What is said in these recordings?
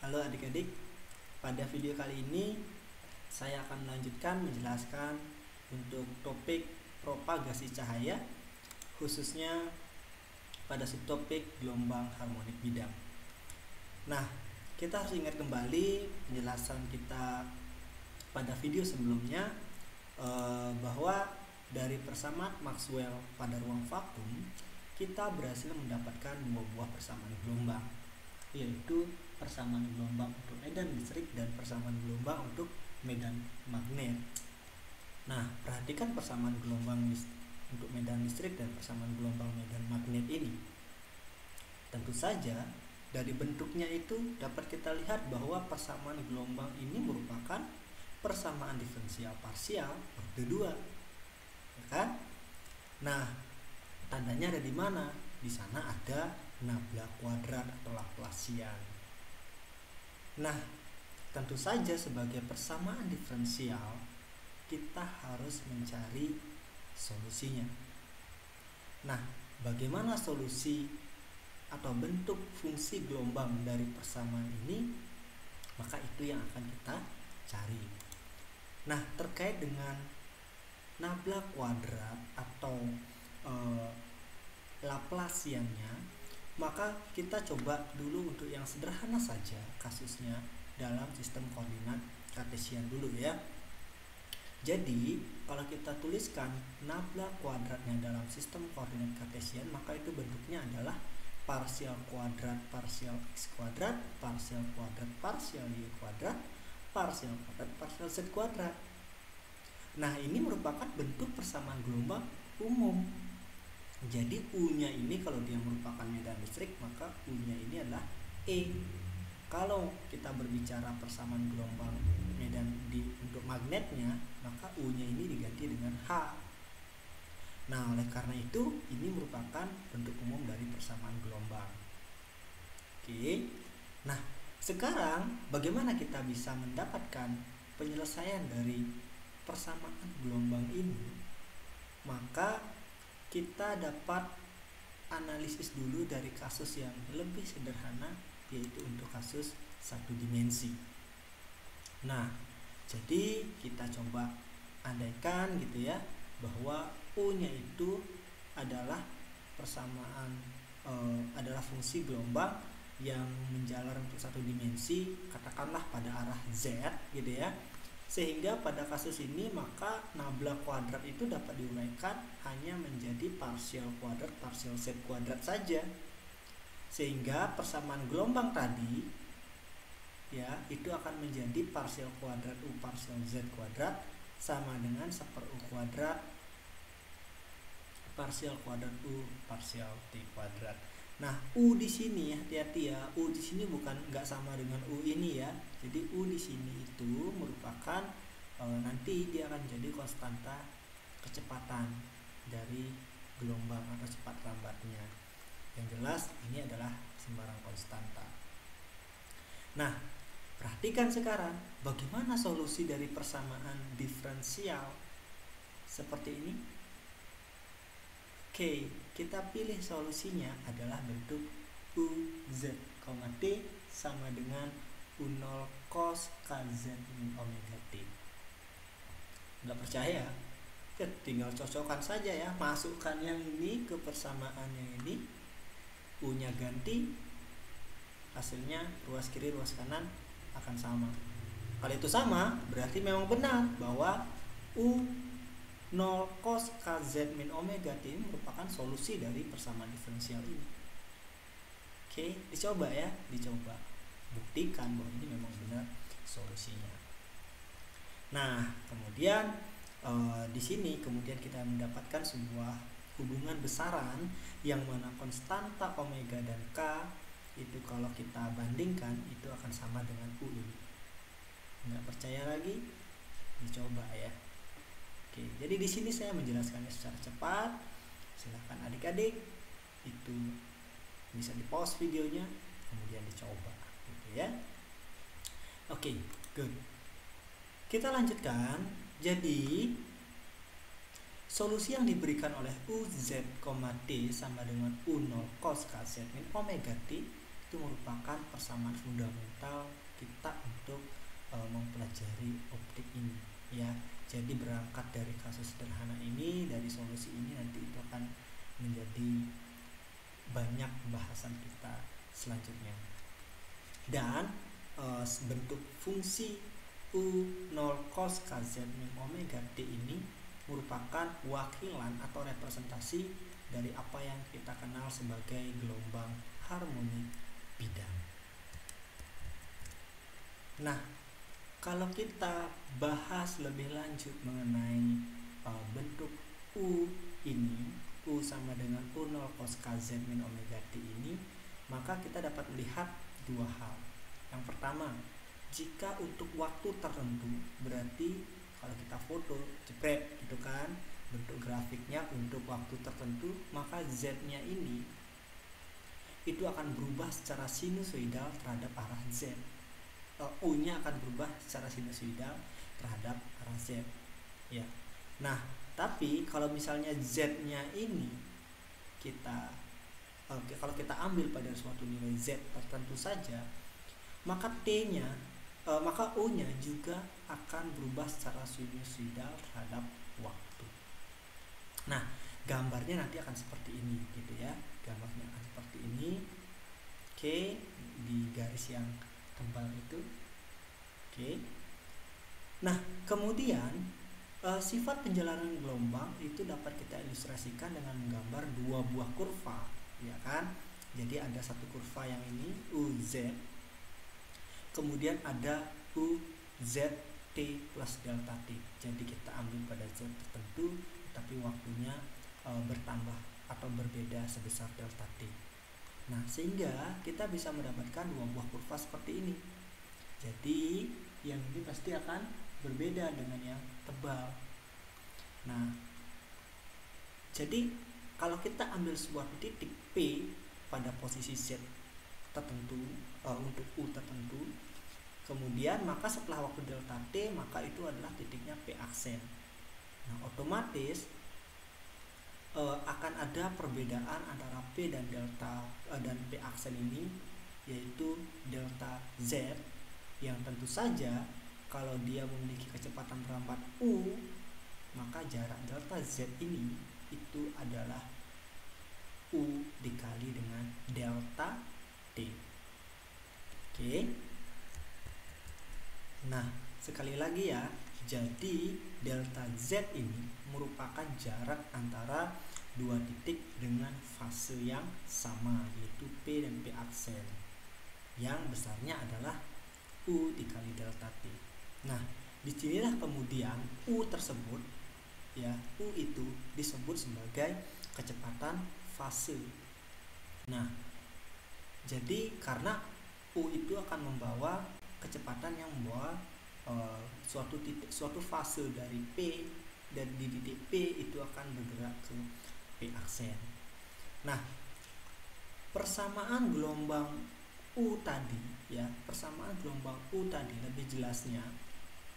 Halo adik-adik, pada video kali ini saya akan melanjutkan menjelaskan untuk topik propagasi cahaya, khususnya pada subtopik gelombang harmonik bidang. Nah, kita harus ingat kembali penjelasan kita pada video sebelumnya bahwa dari persamaan Maxwell pada ruang vakum kita berhasil mendapatkan dua buah persamaan gelombang, yaitu persamaan gelombang untuk medan listrik dan persamaan gelombang untuk medan magnet. Nah, perhatikan persamaan gelombang untuk medan listrik dan persamaan gelombang medan magnet ini. Tentu saja dari bentuknya itu dapat kita lihat bahwa persamaan gelombang ini merupakan persamaan diferensial parsial orde 2, ya kan? Nah, tandanya ada di mana? Di sana ada nabla kuadrat atau Laplacian. Nah, tentu saja sebagai persamaan diferensial kita harus mencari solusinya. Nah, bagaimana solusi atau bentuk fungsi gelombang dari persamaan ini? Maka itu yang akan kita cari. Nah, terkait dengan nabla kuadrat atau Laplaciannya, maka kita coba dulu untuk yang sederhana saja kasusnya dalam sistem koordinat kartesian dulu ya. Jadi kalau kita tuliskan nabla kuadratnya dalam sistem koordinat kartesian, maka itu bentuknya adalah parsial kuadrat parsial x kuadrat, parsial kuadrat parsial y kuadrat, parsial kuadrat parsial z kuadrat. Nah, ini merupakan bentuk persamaan gelombang umum. Jadi U-nya ini kalau dia merupakan medan listrik, maka U-nya ini adalah E. Kalau kita berbicara persamaan gelombang medan untuk magnetnya, maka U-nya ini diganti dengan H. Nah, oleh karena itu ini merupakan bentuk umum dari persamaan gelombang. Oke. Nah, sekarang bagaimana kita bisa mendapatkan penyelesaian dari persamaan gelombang ini? Maka kita dapat analisis dulu dari kasus yang lebih sederhana, yaitu untuk kasus satu dimensi. Nah, jadi kita coba andaikan gitu ya, bahwa U-nya itu adalah persamaan adalah fungsi gelombang yang menjalar untuk satu dimensi, katakanlah pada arah Z gitu ya. Sehingga pada kasus ini maka nabla kuadrat itu dapat diuraikan hanya menjadi parsial kuadrat parsial z kuadrat saja. Sehingga persamaan gelombang tadi ya itu akan menjadi parsial kuadrat U parsial z kuadrat sama dengan 1/u kuadrat parsial kuadrat U parsial t kuadrat. Nah, U di sini hati-hati ya. U di sini bukan nggak sama dengan U ini ya. Jadi U di sini itu merupakan nanti dia akan jadi konstanta kecepatan dari gelombang atau cepat lambatnya. Yang jelas ini adalah sembarang konstanta. Nah, perhatikan sekarang bagaimana solusi dari persamaan diferensial seperti ini. Oke, kita pilih solusinya adalah bentuk UZ, T sama dengan U0 cos KZ min omega T. Nggak percaya? Ya, tinggal cocokkan saja ya. Masukkan yang ini ke persamaan yang ini. U-nya ganti. Hasilnya ruas kiri, ruas kanan akan sama. Kalau itu sama, berarti memang benar bahwa U 0 cos KZ min omega T ini merupakan solusi dari persamaan diferensial ini. Oke, dicoba ya, dicoba. Buktikan bahwa ini memang benar solusinya. Nah, kemudian di sini kemudian kita mendapatkan sebuah hubungan besaran yang mana konstanta omega dan K itu kalau kita bandingkan itu akan sama dengan U ini. Nggak percaya lagi? Dicoba ya. Oke, jadi di sini saya menjelaskannya secara cepat. Silakan adik-adik itu bisa di-pause videonya, kemudian dicoba, gitu ya. Oke, good. Kita lanjutkan. Jadi solusi yang diberikan oleh UZ, T sama dengan U0 cos KZ min omega T itu merupakan persamaan fundamental kita untuk mempelajari optik ini ya. Jadi berangkat dari kasus sederhana ini, dari solusi ini, nanti itu akan menjadi banyak bahasan kita selanjutnya. Dan bentuk fungsi U0 cos kz min omega t ini merupakan wakilan atau representasi dari apa yang kita kenal sebagai gelombang harmonik bidang. Nah, kalau kita bahas lebih lanjut mengenai bentuk U ini, U sama dengan U0 cos kz min omega t ini, maka kita dapat melihat dua hal. Yang pertama, jika untuk waktu tertentu, berarti kalau kita foto jepret gitu kan, bentuk grafiknya untuk waktu tertentu, maka Z-nya ini itu akan berubah secara sinusoidal terhadap arah Z. U-nya akan berubah secara sinusoidal terhadap arah Z. Ya. Nah, tapi kalau misalnya Z-nya ini kalau kita ambil pada suatu nilai Z tertentu saja, maka maka U-nya juga akan berubah secara sinusoidal terhadap waktu. Nah, gambarnya nanti akan seperti ini gitu ya. Gambarnya akan seperti ini. Oke, di garis yang tebal itu. Oke. Nah, kemudian sifat penjalanan gelombang itu dapat kita ilustrasikan dengan menggambar dua buah kurva, ya kan? Jadi ada satu kurva yang ini UZ, kemudian ada UZT plus delta T. Jadi kita ambil pada Z tertentu, tapi waktunya bertambah atau berbeda sebesar delta T. Nah, sehingga kita bisa mendapatkan dua buah kurva seperti ini. Jadi yang ini pasti akan berbeda dengan yang tebal. Nah, jadi kalau kita ambil suatu titik P pada posisi Z tertentu, untuk U tertentu, kemudian maka setelah waktu delta T, maka itu adalah titiknya P aksen. Nah, otomatis akan ada perbedaan antara P dan delta dan P aksen ini, yaitu delta Z, yang tentu saja kalau dia memiliki kecepatan merambat U, maka jarak delta Z ini itu adalah U dikali dengan delta T. Oke. Nah, sekali lagi ya, jadi delta Z ini merupakan jarak antara dua titik dengan fase yang sama, yaitu P dan P aksen, yang besarnya adalah U dikali delta T. Nah, disinilah kemudian U tersebut, ya, U itu disebut sebagai kecepatan fase. Nah, jadi karena U itu akan membawa kecepatan yang membawa suatu fase dari P, dan di titik P itu akan bergerak ke P aksen. Nah, persamaan gelombang U tadi, ya, persamaan gelombang U tadi lebih jelasnya,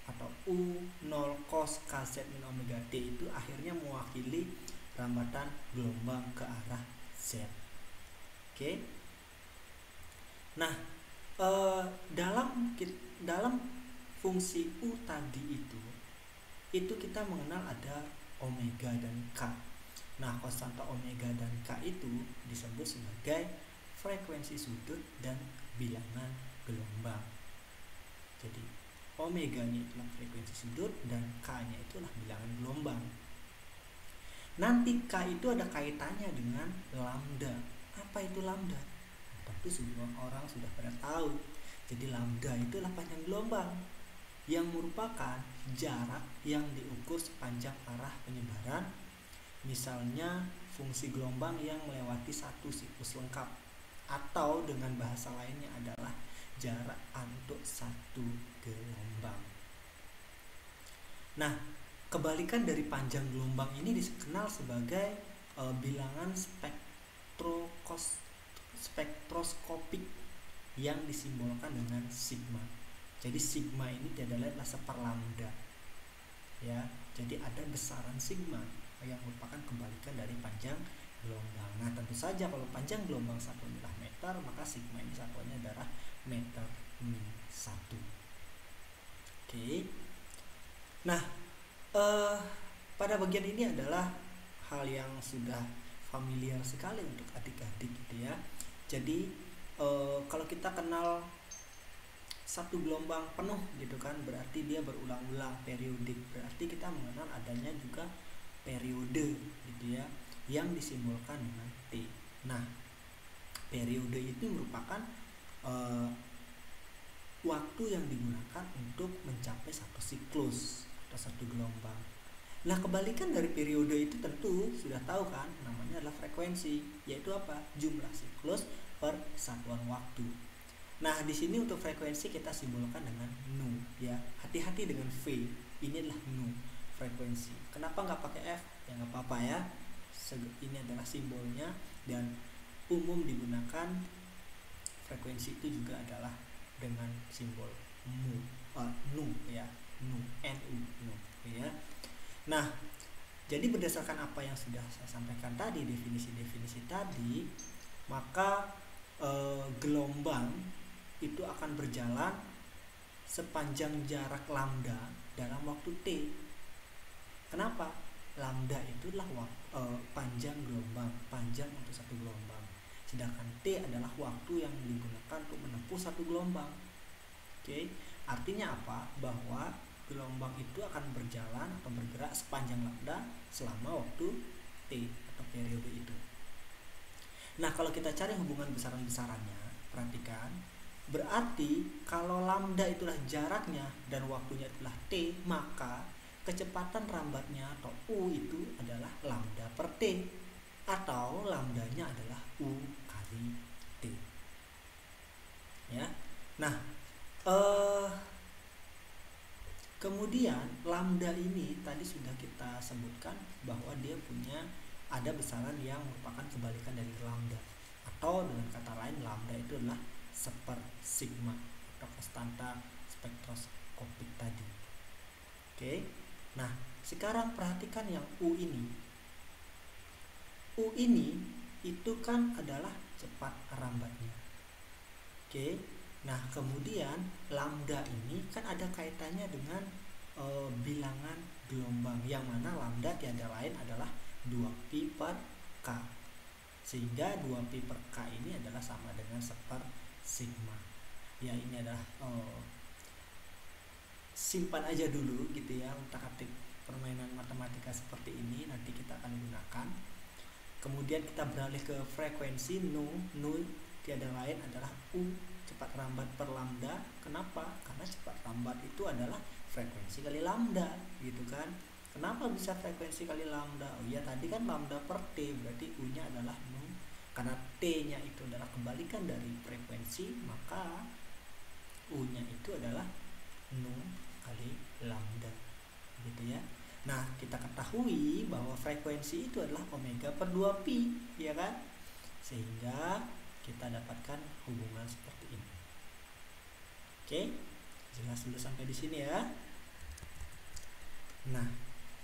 atau U0 cos kz min omega t itu akhirnya mewakili rambatan gelombang ke arah Z. Oke. Nah, dalam fungsi U tadi itu kita mengenal ada omega dan K. Nah, konstanta omega dan K itu disebut sebagai frekuensi sudut dan bilangan gelombang. Jadi omega-nya itulah frekuensi sudut dan K-nya itulah bilangan gelombang. Nanti K itu ada kaitannya dengan lambda. Apa itu lambda? Tentu semua orang sudah pada tahu. Jadi lambda itulah panjang gelombang, yang merupakan jarak yang diukur sepanjang arah penyebaran. Misalnya fungsi gelombang yang melewati satu siklus lengkap, atau dengan bahasa lainnya adalah jarak untuk satu gelombang. Nah, kebalikan dari panjang gelombang ini dikenal sebagai bilangan spektroskopik yang disimbolkan dengan sigma. Jadi sigma ini adalah seperlambda, ya. Jadi ada besaran sigma yang merupakan kebalikan dari panjang gelombang. Nah, tentu saja kalau panjang gelombang satu adalah meter, maka sigma ini satuannya adalah meter min 1. Oke. Nah, pada bagian ini adalah hal yang sudah familiar sekali untuk adik-adik gitu ya. Jadi kalau kita kenal satu gelombang penuh gitu kan, berarti dia berulang-ulang, periodik. Berarti kita mengenal adanya juga periode gitu ya, yang disimbolkan dengan T. Nah, periode itu merupakan waktu yang digunakan untuk mencapai satu siklus atau satu gelombang. Nah, kebalikan dari periode itu tentu sudah tahu kan, namanya adalah frekuensi, yaitu apa? Jumlah siklus per satuan waktu. Nah, di sini untuk frekuensi kita simbolkan dengan nu ya. Hati-hati dengan V. Ini adalah nu, frekuensi. Kenapa nggak pakai F? Ya nggak apa-apa ya. Ini adalah simbolnya dan umum digunakan. Frekuensi itu juga adalah dengan simbol nu ya, nu ya. Nah, jadi berdasarkan apa yang sudah saya sampaikan tadi, definisi-definisi tadi, maka gelombang itu akan berjalan sepanjang jarak lambda dalam waktu T. Kenapa? Lambda itulah panjang gelombang, panjang untuk satu gelombang. Sedangkan T adalah waktu yang digunakan untuk menempuh satu gelombang. Oke, artinya apa? Bahwa gelombang itu akan berjalan atau bergerak sepanjang lambda selama waktu T atau periode itu. Nah, kalau kita cari hubungan besaran-besarannya, perhatikan, berarti kalau lambda itulah jaraknya dan waktunya itulah T, maka kecepatan rambatnya atau U itu adalah lambda per T, atau lambdanya adalah U kali T. Ya. Nah, kemudian lambda ini tadi sudah kita sebutkan bahwa dia punya ada besaran yang merupakan kebalikan dari lambda, atau dengan kata lain lambda itu adalah seper sigma atau konstanta spektroskopik tadi. Oke. Nah, sekarang perhatikan yang U ini. U ini itu kan adalah cepat rambatnya. Oke. Nah, kemudian lambda ini kan ada kaitannya dengan bilangan gelombang, yang mana lambda tiada lain adalah 2pi per K. Sehingga 2pi per K ini adalah sama dengan seper sigma. Ya, ini adalah simpan aja dulu gitu ya, utak-atik permainan matematika seperti ini nanti kita akan gunakan. Kemudian kita beralih ke frekuensi nu tiada lain adalah U, cepat rambat per lambda. Kenapa? Karena cepat rambat itu adalah frekuensi kali lambda gitu kan. Kenapa bisa frekuensi kali lambda? Oh iya, tadi kan lambda per T, berarti U nya adalah nu. Karena T nya itu adalah kebalikan dari frekuensi, maka U nya itu adalah nu kali lambda gitu ya. Nah, kita ketahui bahwa frekuensi itu adalah omega per 2pi, ya kan? Sehingga kita dapatkan hubungan seperti ini. Oke, jelas dulu sampai di sini ya. Nah,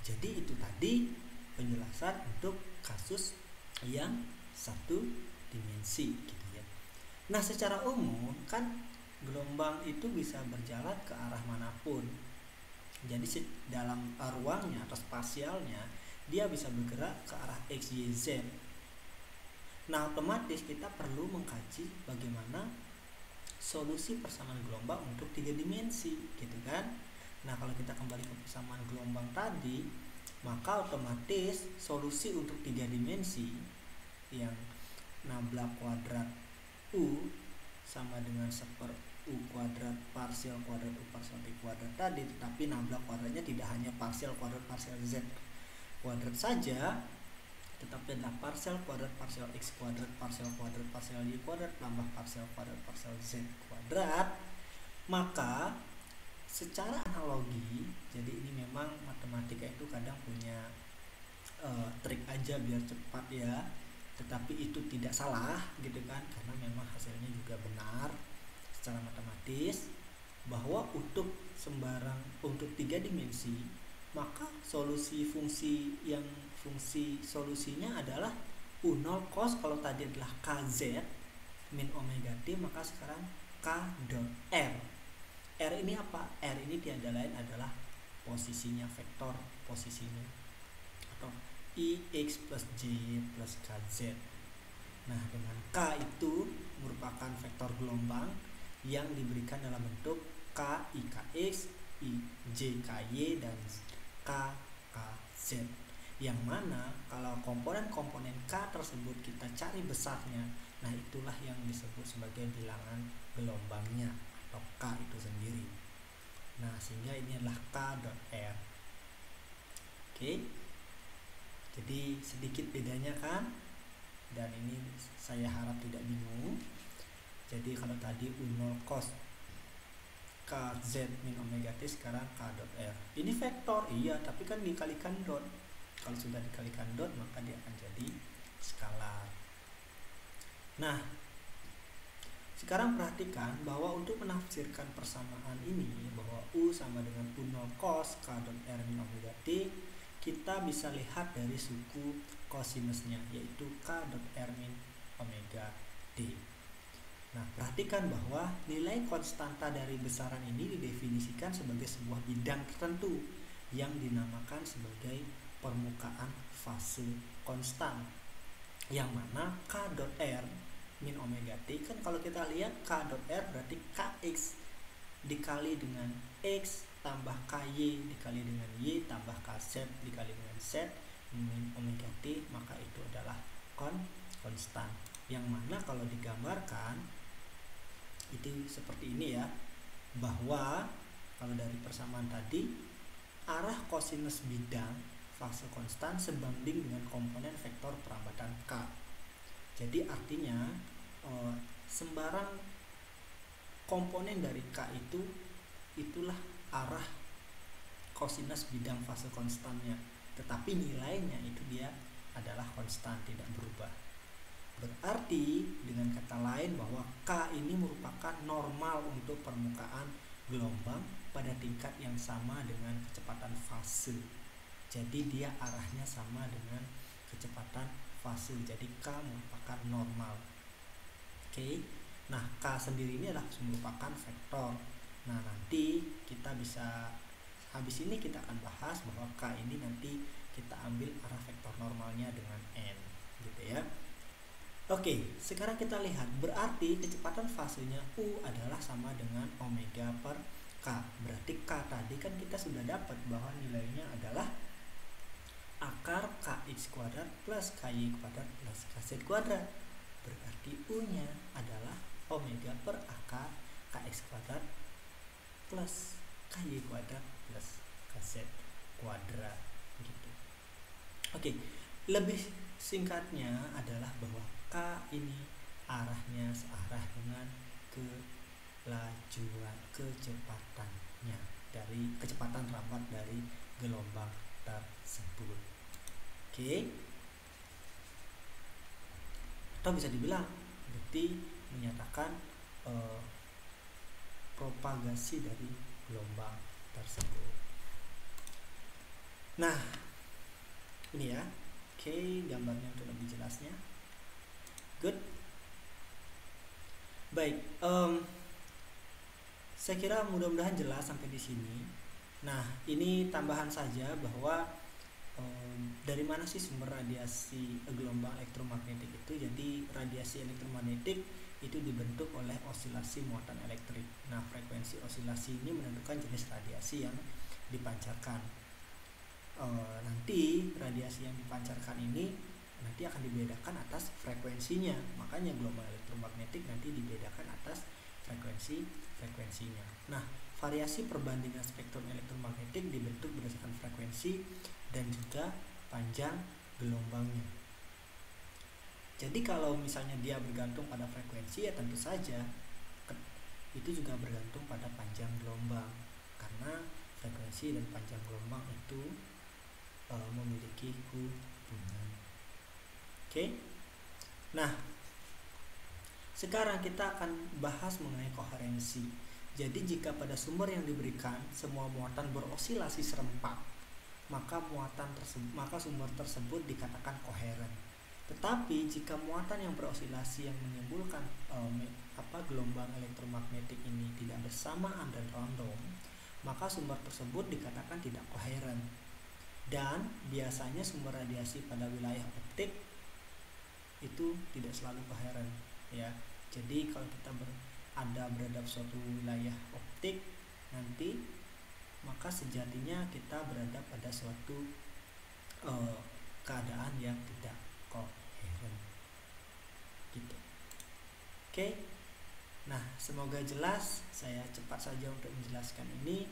jadi itu tadi penjelasan untuk kasus yang satu dimensi gitu ya. Nah, secara umum kan gelombang itu bisa berjalan ke arah manapun. Jadi dalam ruangnya atau spasialnya dia bisa bergerak ke arah X, Y, Z. Nah, otomatis kita perlu mengkaji bagaimana solusi persamaan gelombang untuk 3 dimensi gitu kan. Nah, kalau kita kembali ke persamaan gelombang tadi, maka otomatis solusi untuk 3 dimensi yang nabla kuadrat U sama dengan seper U kuadrat parsial kuadrat U parsial T kuadrat tadi, tetapi nabla kuadratnya tidak hanya parsial kuadrat parsial Z kuadrat saja, tetapi adalah parsial kuadrat parsial X kuadrat parsial Y kuadrat tambah parsial kuadrat parsial Z kuadrat. Maka secara analogi, jadi ini memang matematika itu kadang punya trik aja biar cepat ya, tetapi itu tidak salah gitu kan, karena memang hasilnya juga benar secara matematis, bahwa untuk 3 dimensi maka fungsi solusinya adalah U0 cos kalau tadi adalah KZ min omega T, maka sekarang K dot R. R ini apa? R ini tiada lain adalah posisinya, vektor posisinya, atau IX plus J plus KZ. Nah, dengan K itu merupakan vektor gelombang yang diberikan dalam bentuk K IKX, J KY, dan K KZ. Yang mana kalau komponen-komponen K tersebut kita cari besarnya, nah itulah yang disebut sebagai bilangan gelombangnya atau K itu sendiri. Nah, sehingga ini adalah K dot R. Oke. Jadi sedikit bedanya kan? Dan ini saya harap tidak bingung. Jadi kalau tadi U0 cos KZ min omega T, sekarang K dot R. Ini vektor, iya, tapi kan dikalikan dot. Kalau sudah dikalikan dot, maka dia akan jadi skalar. Nah, sekarang perhatikan bahwa untuk menafsirkan persamaan ini, bahwa U sama dengan U0 cos K dot R min omega T, kita bisa lihat dari suku kosinusnya, yaitu K dot R min omega T. Nah, perhatikan bahwa nilai konstanta dari besaran ini didefinisikan sebagai sebuah bidang tertentu yang dinamakan sebagai permukaan fase konstan, yang mana K dot R min omega T, kan kalau kita lihat K dot R berarti KX dikali dengan X tambah KY dikali dengan Y tambah KZ dikali dengan Z min omega T, maka itu adalah konstan, yang mana kalau digambarkan itu seperti ini ya, bahwa kalau dari persamaan tadi arah kosinus bidang fase konstan sebanding dengan komponen vektor perambatan K. Jadi artinya sembarang komponen dari K itulah arah kosinus bidang fase konstannya, tetapi nilainya itu dia adalah konstan, tidak berubah. Berarti dengan kata lain bahwa K ini merupakan normal untuk permukaan gelombang pada tingkat yang sama dengan kecepatan fase. Jadi dia arahnya sama dengan kecepatan fase. Jadi K merupakan normal. Oke. Nah, K sendiri ini adalah merupakan vektor. Nah, nanti kita bisa, habis ini kita akan bahas bahwa K ini nanti kita ambil arah vektor normalnya dengan N, gitu ya. Oke, sekarang kita lihat, berarti kecepatan fasenya U adalah sama dengan omega per K. Berarti K tadi kan kita sudah dapat bahwa nilainya adalah akar KX kuadrat plus KY kuadrat plus KZ kuadrat. Berarti U-nya adalah omega per akar KX kuadrat plus KY kuadrat plus KZ kuadrat, gitu. Oke, lebih singkatnya adalah bahwa K ini arahnya searah dengan kelajuan kecepatannya, dari kecepatan rambat dari gelombang tersebut. Oke. Atau bisa dibilang berarti menyatakan propagasi dari gelombang tersebut. Nah, ini ya. Oke, gambarnya untuk lebih jelasnya. Good. Baik, saya kira mudah-mudahan jelas sampai di sini. Nah, ini tambahan saja bahwa dari mana sih sumber radiasi gelombang elektromagnetik itu? Jadi radiasi elektromagnetik itu dibentuk oleh osilasi muatan elektrik. Nah, frekuensi osilasi ini menentukan jenis radiasi yang dipancarkan. Nanti radiasi yang dipancarkan ini nanti akan dibedakan atas frekuensinya. Makanya gelombang elektromagnetik nanti dibedakan atas frekuensinya. Nah, variasi perbandingan spektrum elektromagnetik dibentuk berdasarkan frekuensi dan juga panjang gelombangnya. Jadi kalau misalnya dia bergantung pada frekuensi, ya tentu saja itu juga bergantung pada panjang gelombang, karena frekuensi dan panjang gelombang itu memiliki hubungan. Oke. Nah, sekarang kita akan bahas mengenai koherensi. Jadi jika pada sumber yang diberikan semua muatan berosilasi serempak, maka sumber tersebut dikatakan koheren. Tetapi jika muatan yang berosilasi yang menimbulkan gelombang elektromagnetik ini tidak bersamaan dan random, maka sumber tersebut dikatakan tidak koheren. Dan biasanya sumber radiasi pada wilayah optik itu tidak selalu koheren ya. Jadi kalau kita berada suatu wilayah optik nanti, maka sejatinya kita berada pada suatu keadaan yang tidak koheren gitu. Oke. Nah, semoga jelas. Saya cepat saja untuk menjelaskan ini.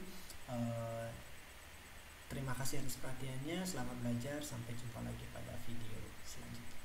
Terima kasih atas perhatiannya. Selamat belajar. Sampai jumpa lagi pada video selanjutnya.